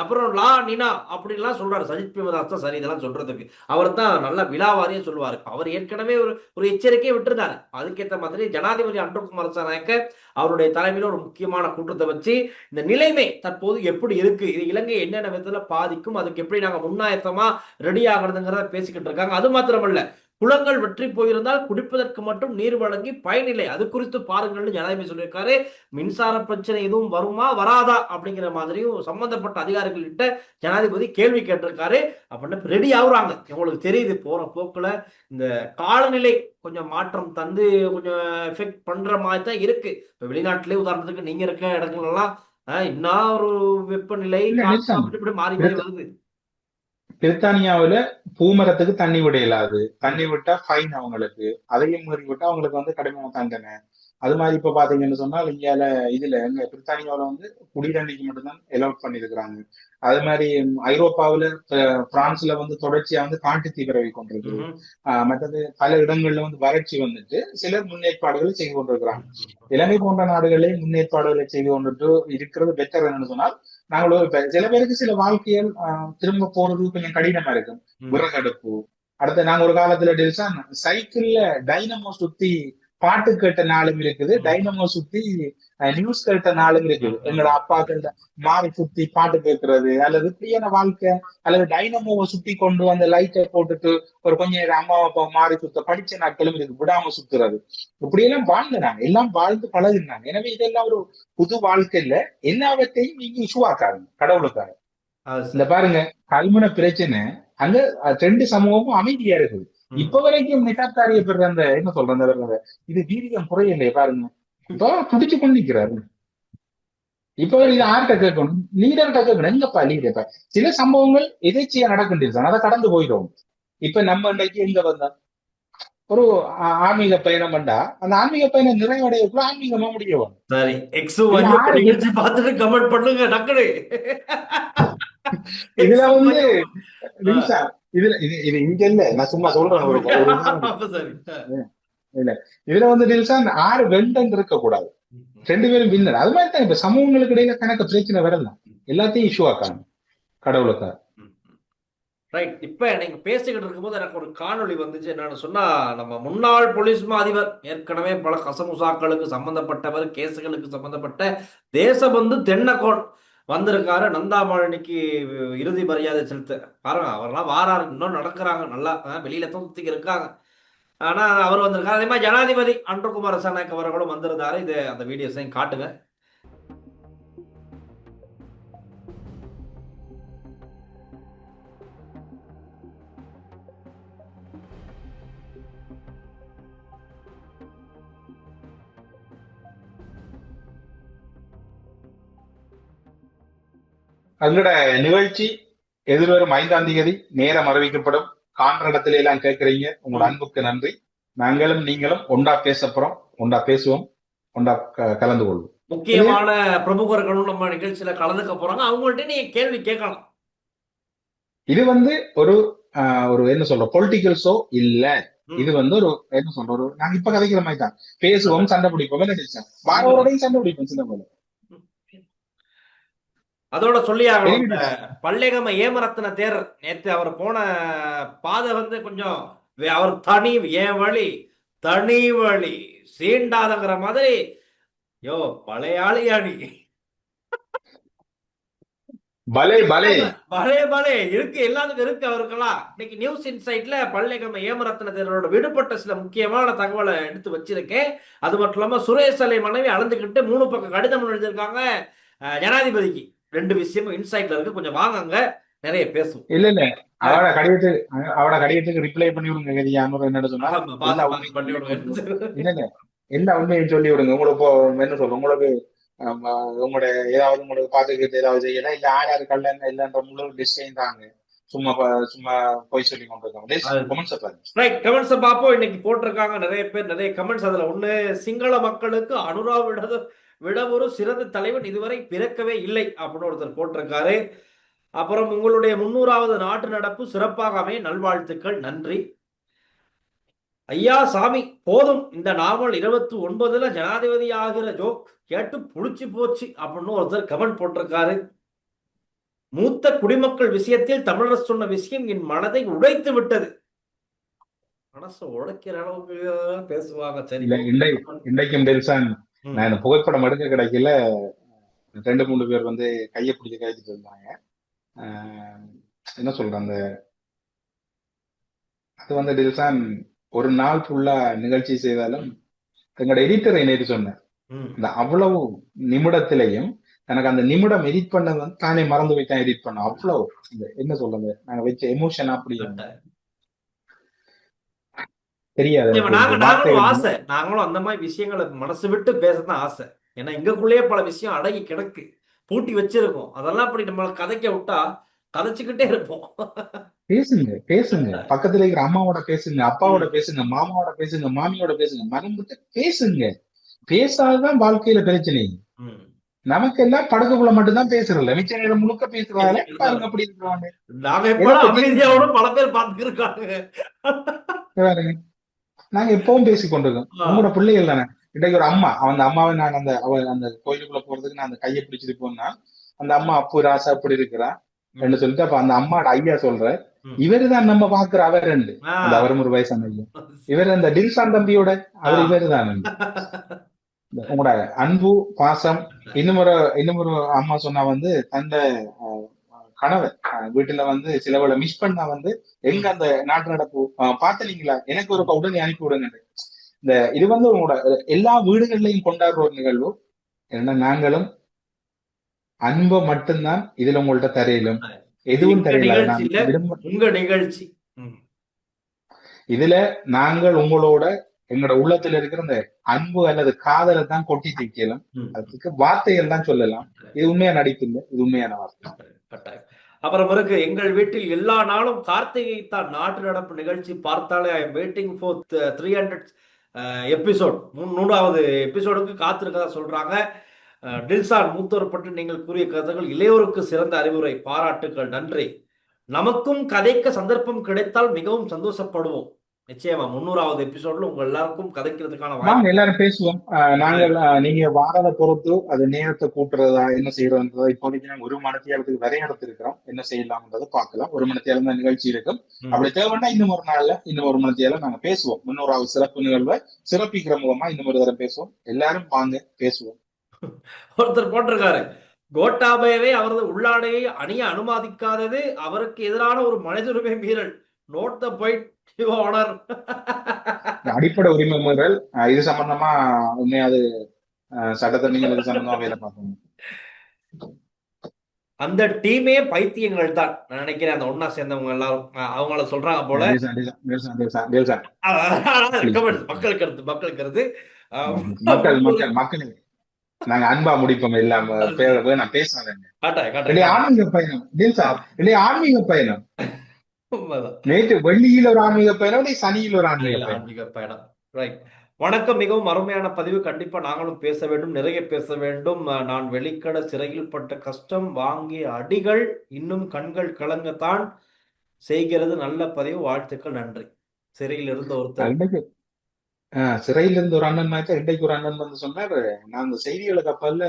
அப்புறம் லா நினா அப்படின்லாம் சொல்றாரு சஜித் பிரேமதாஸ் தான் சரி இதெல்லாம் சொல்றதுக்கு. அவர் தான் நல்லா விலாவாரியா சொல்லுவாரு. அவர் ஏற்கனவே ஒரு எச்சரிக்கையை விட்டுருந்தாரு. அதுக்கேற்ற மாதிரி ஜனாதிபதி அன்ருகுமார் திசாநாயக்க அவருடைய தலைமையில ஒரு முக்கியமான கூட்டத்தை வச்சு இந்த நிலைமை தற்போது எப்படி இருக்கு, இது இலங்கை என்னென்ன விதத்துல பாதிக்கும், அதுக்கு எப்படி நாங்க முன்னாயத்தமா ரெடி ஆகிறதுங்கிறத பேசிக்கிட்டு இருக்காங்க. அது மாத்திரமல்ல, குளங்கள் வற்றி போயிருந்தால் குடிப்பதற்கு மட்டும் நீர் வழங்கி பயனில்லை, அது குறித்து பாருங்கள்னு ஜனாதிபதி சொல்லியிருக்காரு. மின்சார பிரச்சனை எதுவும் வருமா வராதா அப்படிங்கிற மாதிரியும் சம்பந்தப்பட்ட அதிகாரிகள்கிட்ட ஜனாதிபதி கேள்வி கேட்டிருக்காரு. அப்படின்னு ரெடி ஆகுறாங்க. உங்களுக்கு தெரியுது போற போக்குல இந்த காலநிலை கொஞ்சம் மாற்றம் தந்து கொஞ்சம் எஃபெக்ட் பண்ற மாதிரி தான் இருக்கு. இப்ப வெளிநாட்டிலே உதாரணத்துக்கு நீங்க இருக்க இடங்கள்லாம் இன்னும் ஒரு வெப்பநிலை இப்படி மாறி மாறி வருது. பிரித்தானியாவில பூமரத்துக்கு தண்ணி விட இயலாது, தண்ணி விட்டா ஃபைன் அவங்களுக்கு, அதையும் மீறி விட்டா அவங்களுக்கு வந்து கடுமையான தண்டனை. அது மாதிரி இப்ப பாத்தீங்கன்னு சொன்னால் இந்தியால எங்க பிரித்தானியாவில வந்து குடி தண்ணிக்கு மட்டும்தான் அலோட் பண்ணிருக்கிறாங்க. அது மாதிரி ஐரோப்பாவில பிரான்ஸ்ல வந்து தொடர்ச்சியா வந்து காட்டு தீ பரவி கொண்டிருக்கு. மற்றது பல இடங்கள்ல வந்து வறட்சி வந்துட்டு சிலர் முன்னேற்பாடுகளை செய்து கொண்டிருக்கிறாங்க. இலங்கை போன்ற நாடுகளே முன்னேற்பாடுகளை செய்து கொண்டுட்டு இருக்கிறது பெட்டர் என்னன்னு சொன்னால், நாங்களும் இப்ப சில பேருக்கு சில வாழ்க்கைகள் திரும்ப போறது கொஞ்சம் கடினமா இருக்கும். விறகடுப்பு, அடுத்து நாங்க ஒரு காலத்துல டெல்சான் சைக்கிள்ல டைனமோ சுத்தி பாட்டு கேட்ட நாளும் இருக்குது, டைனமோ சுத்தி நியூஸ் கேட்ட நாளும் இருக்குது. எங்களோட அப்பாக்கள் மாறி சுத்தி பாட்டு கேட்கறது, அல்லது இப்படியான வாழ்க்கை, அல்லது டைனமோவை சுத்தி கொண்டு அந்த லைட்டை போட்டுட்டு ஒரு கொஞ்சம் நேரம் அம்மா அப்பா மாறி சுத்த படிச்ச நாட்களும் இருக்கு, விடாம சுத்துறது. இப்படியெல்லாம் வாழ்ந்துனாங்க, எல்லாம் வாழ்ந்து பழகுனாங்க. எனவே இதெல்லாம் ஒரு புது வாழ்க்கையில எல்லாவற்றையும் நீங்க இஷ்யூவாக்காருங்க கடவுளுக்காக. இந்த பாருங்க, கல்முனை பிரச்சனை அங்க ரெண்டு சமூகமும் அமைதியா இருக்குது. இப்ப வரைக்கும் நிசாப்தாரிய பெற அந்த என்ன சொல்ற இது வீரியம் குறையில்லையே பாருங்க, இப்ப துடிச்சு கொண்டு நிக்கிறாரு. இப்ப இது யார்கிட்ட கேட்கணும்? லீடர்கிட்ட கேட்கணும். எங்கப்பா லீடர்? இப்ப சில சம்பவங்கள் எதிர்ச்சியா நடக்கின்றது, அதை கடந்து போயிடும். இப்ப நம்ம இன்றைக்கு எங்க வந்தா ஒரு ஆன்மீக பயணம் பண்ணா அந்த ஆன்மீக பயணம் நிறைவடையக்குள்ள ஆன்மீகமா முடியும். சரி, பார்த்துட்டு கமெண்ட் பண்ணுங்க டக்குனு. இதுல வந்து இதுல இது இங்க இல்ல, நான் சும்மா சொல்றேன். இல்ல இதுல வந்து நில்சான் 6 வெண்டன் இருக்க கூடாது, 2 பேரும் வின்னர். அது மாதிரி தான் இப்ப சமூகங்களுக்கு இடையில கணக்கு பிரச்சனை வரலாம், எல்லாத்தையும் இஷ்யூ ஆக்காங்க கடவுளுக்காக. ரைட். இப்ப நீங்க பேசிக்கிட்டு இருக்கும்போது எனக்கு ஒரு காணொலி வந்துச்சு. என்னன்னு சொன்னா, நம்ம முன்னாள் போலீஸ் அதிபர், ஏற்கனவே பல கசமுசாக்களுக்கு சம்பந்தப்பட்டவர், கேசுகளுக்கு சம்பந்தப்பட்ட தேசபந்து தென்னகோன் வந்திருக்காரு நந்தாமாலினிக்கு இறுதி மரியாதை செலுத்த. பாருங்க, அவர்லாம் வாராரு, இன்னும் நடக்கிறாங்க, நல்லா வெளியில தான் சுத்தி இருக்காங்க. ஆனா அவர் வந்திருக்காரு. அதே மாதிரி ஜனாதிபதி அன்ருகுமார் திசாநாயக்க அவர்களும் வந்திருந்தாரு. இது அந்த வீடியோஸையும் காட்டுங்க. அதோட நிகழ்ச்சி எதிர்வரும் 5ஆம் தேதி நேரம் அறிவிக்கப்படும். காண்ற இடத்துல எல்லாம் கேட்கறீங்க, உங்களோட அன்புக்கு நன்றி. நாங்களும் நீங்களும் ஒன்றா பேச போறோம், ஒன்றா பேசுவோம், ஒன்றா கலந்து கொள்வோம். முக்கியமான பிரமுகர்களும் நம்ம நிகழ்ச்சியில கலந்துக்க போறாங்க, அவங்கள்ட்ட நீங்க கேள்வி கேட்கலாம். இது வந்து ஒரு என்ன சொல்ற பொலிட்டிக்கல் ஷோ இல்ல, இது வந்து ஒரு என்ன சொல்ற ஒரு நாங்க இப்ப கதைக்கிற மாதிரி தான் பேசுவோம், சண்டை பிடிப்போம், வாரோடையும் சண்டை பிடிப்போம் சில போல. அதோட சொல்லி பல்லேகம ஏமரத்ன தேரர் நேத்து அவர் போன பாதை வந்து கொஞ்சம் அவர் தனி ஏன் வழி தனி வழி சீண்டாதங்கிற மாதிரி. யோ பழையாளியாணி பலே பலே பலே பலே இருக்கு, எல்லாத்துக்கும் இருக்கு அவருக்கெல்லாம். இன்னைக்கு நியூஸ் இன்சைட்ல பல்லேகம ஏமரத்ன தேரரோட விடுபட்ட சில முக்கியமான தகவலை எடுத்து வச்சிருக்கேன். அது மட்டும் இல்லாம சுரேஷ் அலை மனைவி அளந்துக்கிட்டு 3 பக்கம் கடிதம் எழுதியிருக்காங்க ஜனாதிபதிக்கு. 2 விஷயமும் இன்சைட்ல இருக்கு, கொஞ்சம் வாங்க நிறைய பேசுவோம். இல்ல இல்ல அவட கடிதத்துக்கு ரிப்ளை பண்ணி விடுங்க. என்ன சொன்னா எல்லா உண்மையும் சொல்லி விடுங்க. உங்களுக்கு என்ன சொல்ற, உங்களுக்கு உங்களோட ஏதாவது உங்களுக்கு பாத்துக்கிட்டு ஏதாவது செய்யலாம், இல்ல யார் யாரு கல்ல இல்லன்ற முழு டிசைன் தாங்க. சும்மா போய் சொல்லி கொண்டிருக்காங்க. கமெண்ட்ஸ் பாப்போம். இன்னைக்கு போட்டிருக்காங்க நிறைய பேர், நிறைய கமெண்ட்ஸ். அதுல ஒண்ணு, சிங்கள மக்களுக்கு அனுரா விட ஒரு சிறந்த தலைவன் இதுவரை பிறக்கவே இல்லை அப்படின்னு ஒருத்தர் போட்டிருக்காரு. அப்புறம் உங்களுடைய 300வது நாட்டு நடப்பு சிறப்பாக அமைய நல்வாழ்த்துக்கள், நன்றி. ஐயா சாமி போதும், இந்த நாவல் 29ல ஜனாதிபதி ஆகிற ஜோக் கேட்டு புடிச்சு போச்சு அப்படின்னு ஒருத்தர் கமெண்ட் போட்டிருக்காரு. மூத்த குடிமக்கள் விஷயத்தில் தமிழர் சொன்ன விஷயம் என் மனதை உடைத்து விட்டது. மனசை உடைக்கிற அளவுக்கு பேசுவாங்க. சரி, இல்ல இன்றைக்கும் டெல்சான் நான் இந்த புகைப்படம் எடுக்க கிடைக்கல, 2-3 பேர் வந்து கையை பிடிச்சி கழிச்சிட்டு இருந்தாங்க. என்ன சொல்றேன், அந்த அது வந்து டெல்சான் ஒரு நாள் ஃபுல்லா நிகழ்ச்சி செய்தாலும் எங்களோட எடிட்டரை நேற்று சொன்னேன், இந்த அவ்வளவு நிமிடத்திலையும் எனக்கு அந்த நிமிடம் எடிட் பண்ணது வந்து தானே மறந்து வைத்தான் எடிட் பண்ண. அவ்வளவு என்ன சொல்றது, நாங்க வச்ச எமோஷன் அப்படி தெரியாது. நாங்களும் அந்த மாதிரி விஷயங்களை மனசு விட்டு பேசதான் ஆசை. ஏன்னா இங்கக்குள்ளேயே பல விஷயம் அடங்கி கிடக்கு, பூட்டி வச்சிருக்கோம். அதெல்லாம் அப்படி நம்ம கதைக்க விட்டா கதைச்சுக்கிட்டே இருப்போம். பேசுங்க பக்கத்துல இருக்கிற அம்மாவோட பேசுங்க, அப்பாவோட பேசுங்க, மாமாவோட பேசுங்க, மாமியோட பேசுங்க, மனம் விட்டு பேசுங்க. பேசாதான் வாழ்க்கையில பிரச்சனை. நமக்கு எல்லாம் படகுக்குள்ள மட்டும்தான் பேசுறல, மிச்ச நேரம் முழுக்க பேசுறாங்க. அப்படி இருக்கிறாங்க. பல பேர் பார்த்துருக்காங்க. நாங்க எப்பவும் பேசி கொண்டிருக்கோம். உங்களோட பிள்ளைகள் தானே. இன்றைக்கு ஒரு அம்மா, அந்த அம்மாவை நான் அந்த கோயிலுக்குள்ள போறதுக்கு நான் அந்த கையை பிடிச்சிட்டு போனா, அந்த அம்மா அப்பு ராசா அப்படி இருக்கிறான் என்று சொல்லிட்டு, அப்ப அந்த அம்மாவோட ஐயா சொல்ற, இவரு தான் நம்ம பாக்குற அவர் அந்த அவரும் ஒரு வயசான ஐயா, இவர் அந்த டில்சான் தம்பியோட அவர் இவரு தான். உங்களோட அன்பு பாசம். இன்னும் ஒரு அம்மா சொன்னா வந்து தந்த கணவர் வீட்டுல வந்து சிலவளை மிஸ் பண்ணா வந்து எங்க அந்த நாட்டு நடப்பு பாத்தீங்களா, எனக்கு ஒரு உடனே அனுப்பி விடுங்க. இது வந்து உங்களோட எல்லா வீடுகள்லையும் கொண்டாடுற ஒரு நிகழ்வு. ஏன்னா நாங்களும் அன்பை மட்டும்தான் இதுல உங்கள்ட்ட தரையிலும் எதுவும் தெரியல. உங்க நிகழ்ச்சி இதுல நாங்கள் உங்களோட எங்களோட உள்ளத்துல இருக்கிற இந்த அன்பு அல்லது காதலை தான் கொட்டி தீக்கலாம். அதுக்கு வார்த்தைகள் தான் சொல்லலாம். இது உண்மையா நடிப்பு இல்லை, இது உண்மையான வார்த்தை. அப்புறம் இருக்கு, எங்கள் வீட்டில் எல்லா நாளும் கார்த்திகை தான் நாட்டு நடப்பு நிகழ்ச்சி பார்த்தாலே I am waiting for 300 episode, 300வது எபிசோடுக்கு காத்திருக்கதா சொல்றாங்க. டில்சான், மூத்தோர் பற்றி நீங்கள் கூறிய கருத்துக்கள் இளையோருக்கு சிறந்த அறிவுரை, பாராட்டுக்கள், நன்றி. நமக்கும் கதைக்க சந்தர்ப்பம் கிடைத்தால் மிகவும் சந்தோஷப்படுவோம். நிச்சயமா 300வது எபிசோட்ல உங்க எல்லாருக்கும் கதைக்கிறதுக்கான வாய்ப்பு, எல்லாரும் பேசுவோம். நாங்கள் நீங்க வாரத பொறுத்து அது நேரத்தை கூட்டுறதா என்ன செய்யறதுன்றதா இப்போதைக்கு நாங்க 1 மணித்தியாலத்துக்கு வரைய எடுத்திருக்கிறோம். என்ன செய்யலாம்ன்றதை பார்க்கலாம். 1 மணித்தியாலம் தான் நிகழ்ச்சி இருக்கும். அப்படி தேவைன்னா இன்னும் ஒரு நாள்ல இன்னும் 1 மணித்தியாலம் நாங்க பேசுவோம். 300வது சிறப்பு நிகழ்வை சிறப்பிக்கிற முகமா இன்னும் ஒரு தடவை பேசுவோம். எல்லாரும் வாங்க பேசுவோம். ஒருத்தர் போட்டிருக்காரு, கோட்டாபயவே அவரது உள்ளாடையை அணிய அனுமதிக்காதது அவருக்கு எதிரான ஒரு மனித உரிமை மீறல். Note the point your honour. அடிப்படை உரிமை மீறல். இது சம்பந்தமா உண்மையாது சட்டத்தரணிகளுக்கு சம்பந்தமா வேலை பார்க்கணும். அந்த டீமே பைத்தியங்கள் தான் நான் நினைக்கிறேன். அந்த ஒன்னா சேர்ந்தவங்க எல்லாரும் அவங்கள சொல்றாங்க போல. மக்கள் கருத்து மக்கள் நாங்க அன்பா முடிப்போம். இல்லாம நான் பேசுறேன். ஆன்மீக பயணம் நேற்று வெள்ளியில் ஒரு ஆன்மீக பயணம், சனியில் ஒரு ஆன்மீக பயணம். ரைட். வணக்கம், மிகவும் அருமையான பதிவு. கண்டிப்பா நாங்களும் பேச வேண்டும், நிறைய பேச வேண்டும். நான் வெளிக்கட சிறையில் பட்ட கஷ்டம், வாங்கிய அடிகள் இன்னும் கண்கள் கலங்கத்தான் செய்கிறது. நல்ல பதிவு, வாழ்த்துக்கள், நன்றி. சிறையில் இருந்த ஒருத்தர், சிறையில இருந்து ஒரு அண்ணன் மாதிரி இன்றைக்கு ஒரு அண்ணன் வந்து சொன்னார், நான் அந்த செய்திகளை கப்பல்ல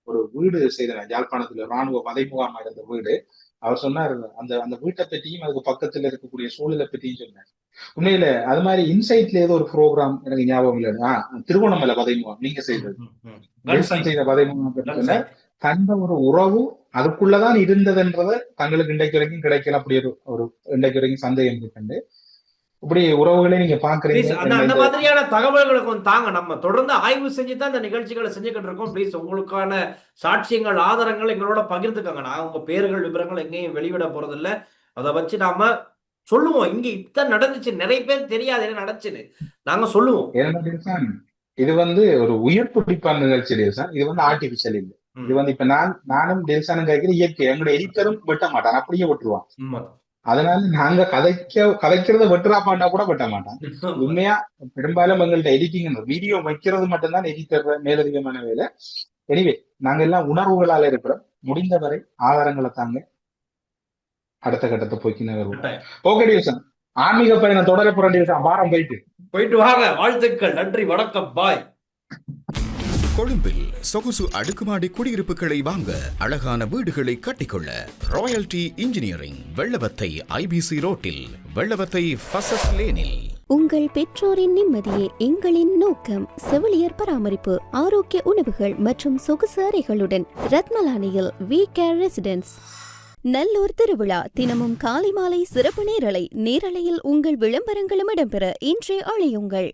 ஒரு வீடு செய்தேன் யாழ்ப்பாணத்துல, ராணுவ பதை முகாமா இருந்த வீடு. அவர் சொன்னார் அந்த வீட்டை பற்றியும் அதுக்கு பக்கத்துல இருக்கக்கூடிய சூழலை பற்றியும் சொன்னார். உண்மையில அது மாதிரி இன்சைட்ல ஏதோ ஒரு ப்ரோக்ராம் எனக்கு ஞாபகம் இல்லை, திருவண்ணாமலை பதை முகாம் நீங்க செய்த பதை முகாம் பற்றி சொன்னார். தந்த ஒரு உறவு அதுக்குள்ளதான் இருந்ததுன்றத தங்களுக்கு இன்றைக்கு வரைக்கும் கிடைக்கல. அப்படி ஒரு இன்றைக்கு வரைக்கும் சந்தேகம் இருக்கு. இப்படி உறவுகளை நீங்க பாக்குறீங்க. அந்த மாதிரியான தகவல்களை கொஞ்சம் தாங்க. நம்ம தொடர்ந்து ஆய்வு செஞ்சுதான் இந்த நிகழ்ச்சிகளை செஞ்சுக்கிட்டு இருக்கோம். ப்ளீஸ் உங்களுக்கான சாட்சியங்கள், ஆதாரங்கள் எங்களோட பகிர்ந்துக்கங்க. நான் உங்க பேர்கள் விவரங்கள் எங்கேயும் வெளியிட போறது இல்லை. அதை வச்சு நாம சொல்லுவோம், இங்க இத்தனை நடந்துச்சு, நிறைய பேர் தெரியாது என்ன நடந்துச்சுன்னு நாங்க சொல்லுவோம். இது வந்து ஒரு உயிர் துடிப்பான நிகழ்ச்சி டெல்சான். இது வந்து ஆர்டிபிஷியல் இல்லை. இது வந்து இப்ப நானும் டெல்சானும் கேட்கிற இயற்கை. எங்களோட எடிட்டரும் வெட்ட மாட்டான், அப்படியே விட்டுருவான். அதனால நாங்க கதைக்கிறத வெட்டுறாப்பாண்டா கூட வெட்ட மாட்டான். உண்மையா பெரும்பாலும் எங்கள்ட்ட எடிட்டிங் வீடியோ வைக்கிறது மட்டும்தான் எடிட்டர் மேலதிகமான வேலை. எனிவே நாங்க எல்லாம் உணர்வுகளால இருக்கிறோம். முடிந்தவரை ஆதாரங்களை தாங்க அடுத்த கட்டத்தை போக்கி நகர்வோம். ஓகே டெல்சான், ஆன்மீக பயணம் தொடர புரண்டில்சான். வாரம் போயிட்டு வாங்க. வாழ்த்துக்கள், நன்றி, வணக்கம், பாய். கொழும்பில் சொகுசு அடுக்குமாடி குடியிருப்புகளை வாங்க அழகான வீடுகளை கட்டிக்கொள்ள ராயல்டி இன்ஜினியரிங் வெள்ளவத்தை IBC ரோட்டில் வெள்ளவத்தை ஃபசஸ் லேனில். உங்கள் பெற்றோரின் நிம்மதியே எங்களின் நோக்கம். செவிலியர் பராமரிப்பு, ஆரோக்கிய உணவுகள் மற்றும் சொகுசு அறைகளுடன் ரத்மலானியில் VCare ரெசிடென்ஸ். நல்லூர் திருவிழா தினமும் காலை மாலை சிறப்பு நேரலையில் உங்கள் விளம்பரங்களும் இடம்பெற இன்றே அழையுங்கள்.